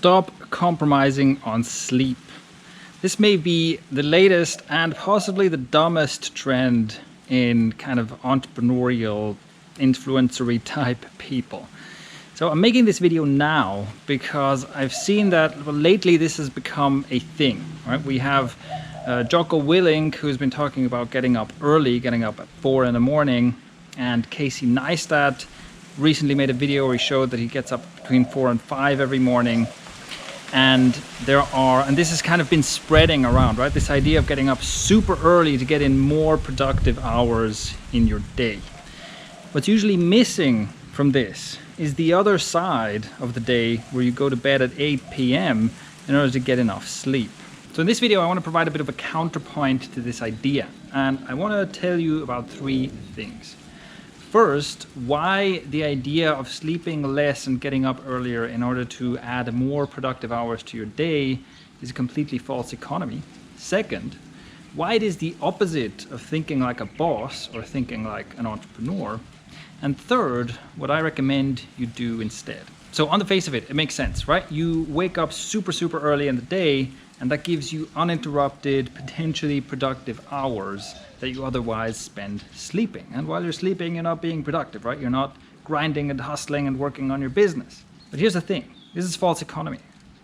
Stop compromising on sleep. This may be the latest and possibly the dumbest trend in kind of entrepreneurial, influencery type people. So I'm making this video now because I've seen that lately this has become a thing, right? We have Jocko Willink, who's been talking about getting up early, getting up at 4 in the morning, and Casey Neistat recently made a video where he showed that he gets up between 4 and 5 every morning. And this has kind of been spreading around, right? This idea of getting up super early to get in more productive hours in your day. What's usually missing from this is the other side of the day where you go to bed at 8 p.m. in order to get enough sleep. So in this video, I want to provide a bit of a counterpoint to this idea. And I want to tell you about 3 things. First, why the idea of sleeping less and getting up earlier in order to add more productive hours to your day is a completely false economy. Second, why it is the opposite of thinking like a boss or thinking like an entrepreneur. And third, what I recommend you do instead. So on the face of it, it makes sense, right? You wake up super early in the day, and that gives you uninterrupted, potentially productive hours that you otherwise spend sleeping. And while you're sleeping, you're not being productive, right? You're not grinding and hustling and working on your business. But here's the thing, this is false economy,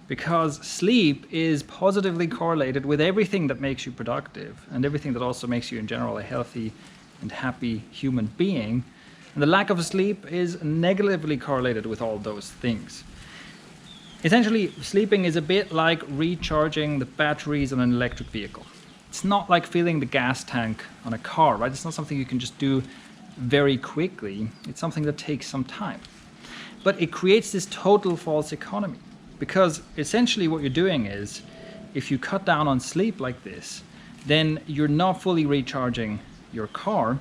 because sleep is positively correlated with everything that makes you productive and everything that also makes you in general a healthy and happy human being. And the lack of sleep is negatively correlated with all those things. Essentially, sleeping is a bit like recharging the batteries on an electric vehicle. It's not like filling the gas tank on a car, right? It's not something you can just do very quickly. It's something that takes some time. But it creates this total false economy, because essentially what you're doing is, if you cut down on sleep like this, then you're not fully recharging your car,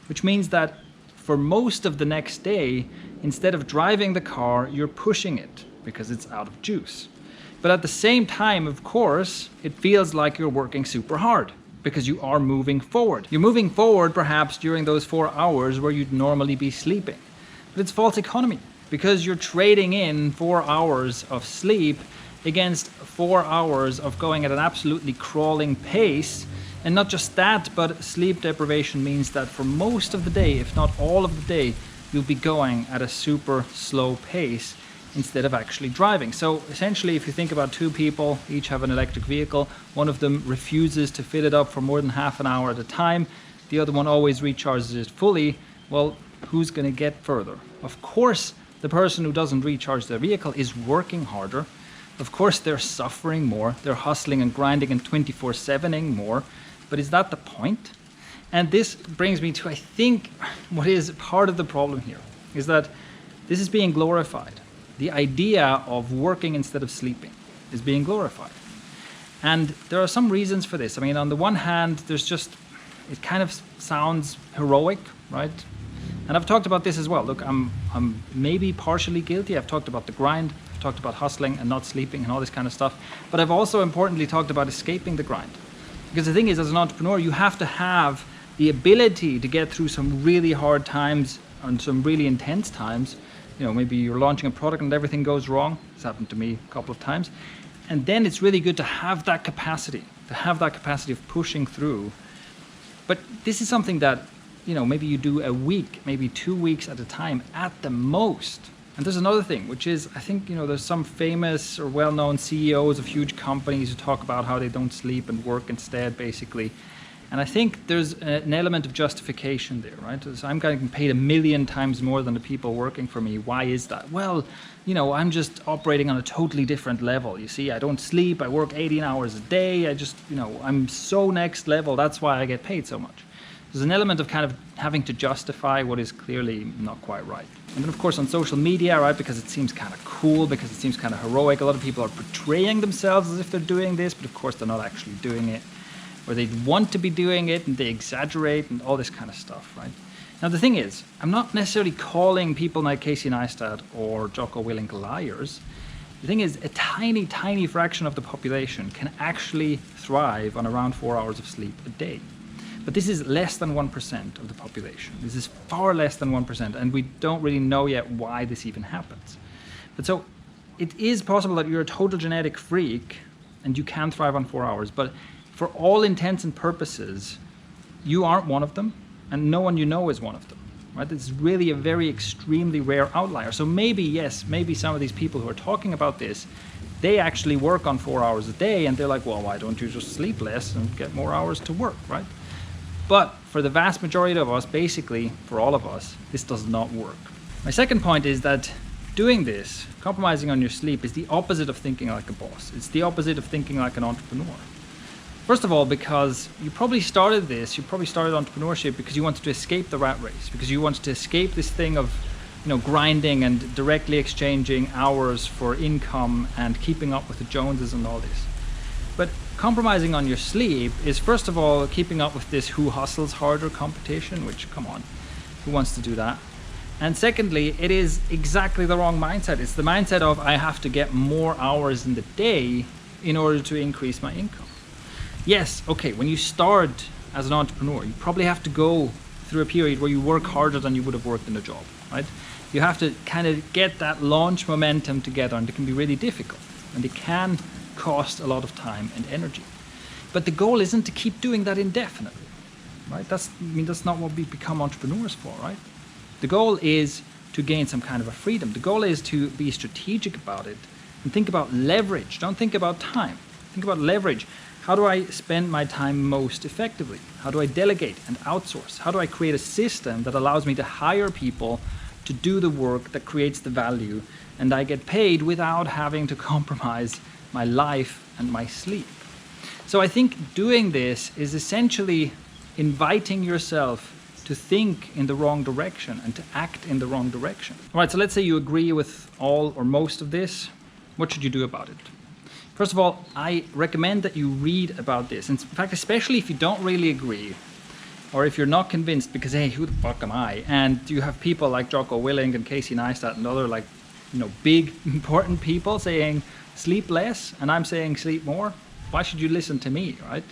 which means that for most of the next day, instead of driving the car, you're pushing it because it's out of juice. But at the same time, of course, it feels like you're working super hard because you are moving forward. You're moving forward perhaps during those 4 hours where you'd normally be sleeping. But it's false economy because you're trading in 4 hours of sleep against 4 hours of going at an absolutely crawling pace. And not just that, but sleep deprivation means that for most of the day, if not all of the day, you'll be going at a super slow pace instead of actually driving. So essentially, if you think about 2 people, each have an electric vehicle, one of them refuses to fill it up for more than half an hour at a time, the other one always recharges it fully, well, who's going to get further? Of course, the person who doesn't recharge their vehicle is working harder. Of course, they're suffering more, they're hustling and grinding and 24/7ing more, but is that the point? And this brings me to, I think, what is part of the problem here, is that this is being glorified. The idea of working instead of sleeping is being glorified. And there are some reasons for this. I mean, on the one hand, it kind of sounds heroic, right? And I've talked about this as well. Look, I'm maybe partially guilty. I've talked about the grind, I've talked about hustling and not sleeping and all this kind of stuff. But I've also importantly talked about escaping the grind. Because the thing is, as an entrepreneur, you have to have the ability to get through some really hard times and some really intense times. You know, maybe you're launching a product and everything goes wrong. It's happened to me a couple of times. And then it's really good to have that capacity, of pushing through. But this is something that, you know, maybe you do a week, maybe 2 weeks at a time at the most. And there's another thing, which is, I think, you know, there's some famous or well-known CEOs of huge companies who talk about how they don't sleep and work instead, basically. And I think there's an element of justification there, right? So I'm getting paid 1 million times more than the people working for me. Why is that? Well, you know, I'm just operating on a totally different level. You see, I don't sleep, I work 18 hours a day. I'm so next level. That's why I get paid so much. There's an element of kind of having to justify what is clearly not quite right. And then of course on social media, right, because it seems kind of cool, because it seems kind of heroic, a lot of people are portraying themselves as if they're doing this, but of course they're not actually doing it. Or they want to be doing it and they exaggerate and all this kind of stuff, right? Now the thing is, I'm not necessarily calling people like Casey Neistat or Jocko Willink liars. The thing is, a tiny fraction of the population can actually thrive on around 4 hours of sleep a day. But this is less than 1% of the population. This is far less than 1%, and we don't really know yet why this even happens. But so it is possible that you're a total genetic freak and you can thrive on 4 hours, but for all intents and purposes, you aren't one of them, and no one you know is one of them. Right? It's really a very extremely rare outlier. So maybe, yes, maybe some of these people who are talking about this, they actually work on 4 hours a day, and they're like, well, why don't you just sleep less and get more hours to work, right? But for the vast majority of us, basically for all of us, this does not work. My second point is that doing this, compromising on your sleep, is the opposite of thinking like a boss. It's the opposite of thinking like an entrepreneur. First of all, because you probably started entrepreneurship because you wanted to escape the rat race, because you wanted to escape this thing of, grinding and directly exchanging hours for income and keeping up with the Joneses and all this. But compromising on your sleep is, first of all, keeping up with this who hustles harder competition, which, come on, who wants to do that? And secondly, it is exactly the wrong mindset. It's the mindset of, I have to get more hours in the day in order to increase my income. Yes, okay, when you start as an entrepreneur, you probably have to go through a period where you work harder than you would have worked in a job, right? You have to kind of get that launch momentum together, and it can be really difficult, and it can cost a lot of time and energy. But the goal isn't to keep doing that indefinitely, right? That's not what we become entrepreneurs for, right? The goal is to gain some kind of a freedom. The goal is to be strategic about it and think about leverage. Don't think about time. Think about leverage. How do I spend my time most effectively? How do I delegate and outsource? How do I create a system that allows me to hire people to do the work that creates the value, and I get paid without having to compromise my life and my sleep? So I think doing this is essentially inviting yourself to think in the wrong direction and to act in the wrong direction. All right, so let's say you agree with all or most of this. What should you do about it? First of all, I recommend that you read about this. In fact, especially if you don't really agree, or if you're not convinced, because hey, who the fuck am I? And you have people like Jocko Willink and Casey Neistat and other big important people saying sleep less, and I'm saying sleep more. Why should you listen to me, right?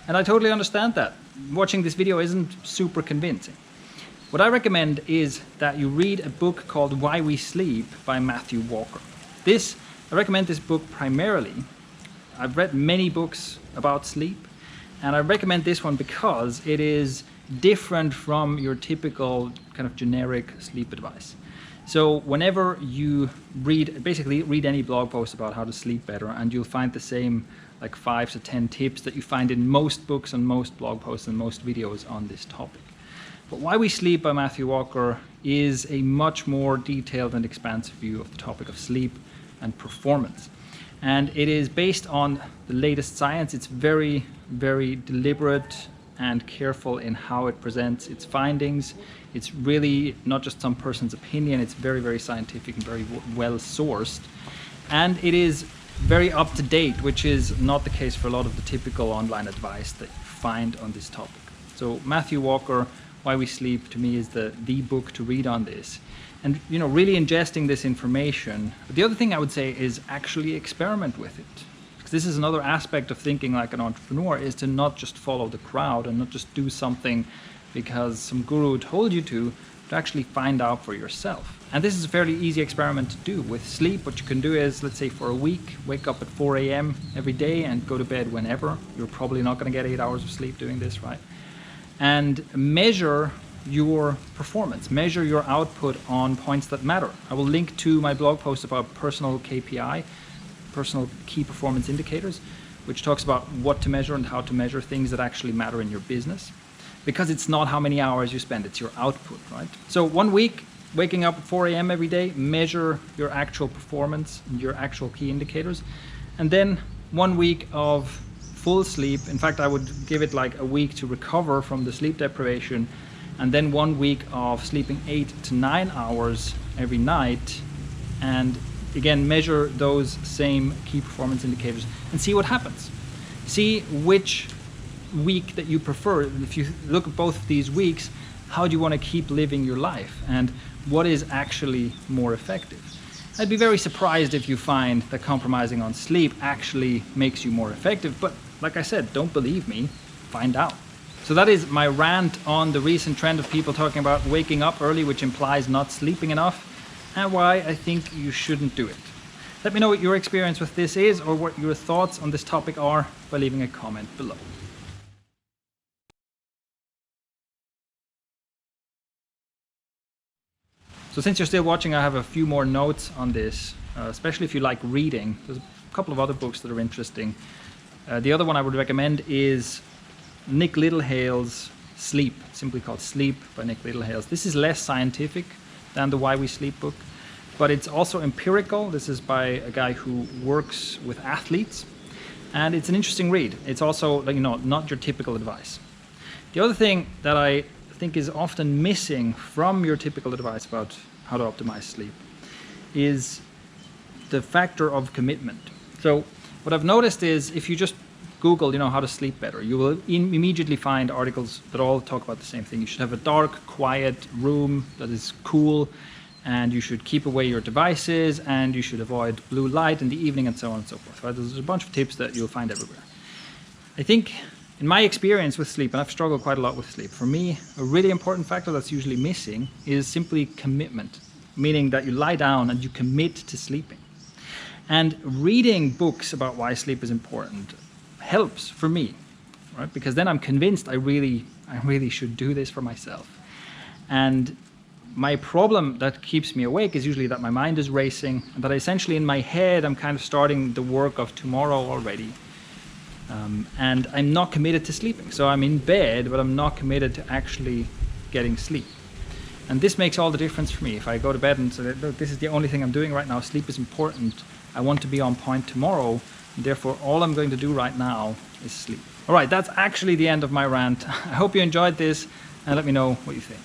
And I totally understand that. Watching this video isn't super convincing. What I recommend is that you read a book called Why We Sleep by Matthew Walker. I recommend this book primarily. I've read many books about sleep, and I recommend this one because it is different from your typical kind of generic sleep advice. So whenever you read any blog post about how to sleep better, and you'll find the same 5 to 10 tips that you find in most books and most blog posts and most videos on this topic. But Why We Sleep by Matthew Walker is a much more detailed and expansive view of the topic of sleep and performance. And it is based on the latest science. It's very, very deliberate and careful in how it presents its findings. It's really not just some person's opinion. It's very, very scientific and very well sourced. And it is very up to date, which is not the case for a lot of the typical online advice that you find on this topic. So Matthew Walker, Why We Sleep, to me is the book to read on this. And really ingesting this information. But the other thing I would say is actually experiment with it. Because this is another aspect of thinking like an entrepreneur, is to not just follow the crowd and not just do something because some guru told you to actually find out for yourself. And this is a fairly easy experiment to do. With sleep, what you can do is, let's say for a week, wake up at 4 a.m. every day and go to bed whenever. You're probably not going to get 8 hours of sleep doing this, right? And measure your performance, measure your output on points that matter. I will link to my blog post about personal KPI, personal key performance indicators, which talks about what to measure and how to measure things that actually matter in your business. Because it's not how many hours you spend, it's your output, right? So 1 week, waking up at 4 a.m. every day, measure your actual performance, your actual key indicators. And then 1 week of full sleep. In fact, I would give it a week to recover from the sleep deprivation, and then 1 week of sleeping 8 to 9 hours every night, and again measure those same key performance indicators and see what happens. See which week that you prefer. If you look at both of these weeks, how do you want to keep living your life, and what is actually more effective? I'd be very surprised if you find that compromising on sleep actually makes you more effective, but like I said, don't believe me, find out. So that is my rant on the recent trend of people talking about waking up early, which implies not sleeping enough, and why I think you shouldn't do it. Let me know what your experience with this is, or what your thoughts on this topic are, by leaving a comment below. So since you're still watching, I have a few more notes on this, especially if you like reading. There's a couple of other books that are interesting. The other one I would recommend is Nick Littlehale's Sleep, simply called Sleep by Nick Littlehales. This is less scientific than the Why We Sleep book, but it's also empirical. This is by a guy who works with athletes, and it's an interesting read. It's also, not your typical advice. The other thing that I think is often missing from your typical advice about how to optimize sleep is the factor of commitment. So what I've noticed is, if you just Google, how to sleep better, you will immediately find articles that all talk about the same thing. You should have a dark, quiet room that is cool, and you should keep away your devices, and you should avoid blue light in the evening, and so on and so forth. Right? There's a bunch of tips that you'll find everywhere. I think, in my experience with sleep, and I've struggled quite a lot with sleep, for me, a really important factor that's usually missing is simply commitment, meaning that you lie down and you commit to sleeping. And reading books about why sleep is important helps for me, right? Because then I'm convinced I really should do this for myself. And my problem that keeps me awake is usually that my mind is racing, and that essentially in my head I'm kind of starting the work of tomorrow already. And I'm not committed to sleeping. So I'm in bed, but I'm not committed to actually getting sleep. And this makes all the difference for me. If I go to bed and say, look, this is the only thing I'm doing right now, sleep is important, I want to be on point tomorrow, and therefore all I'm going to do right now is sleep. All right, that's actually the end of my rant. I hope you enjoyed this, and let me know what you think.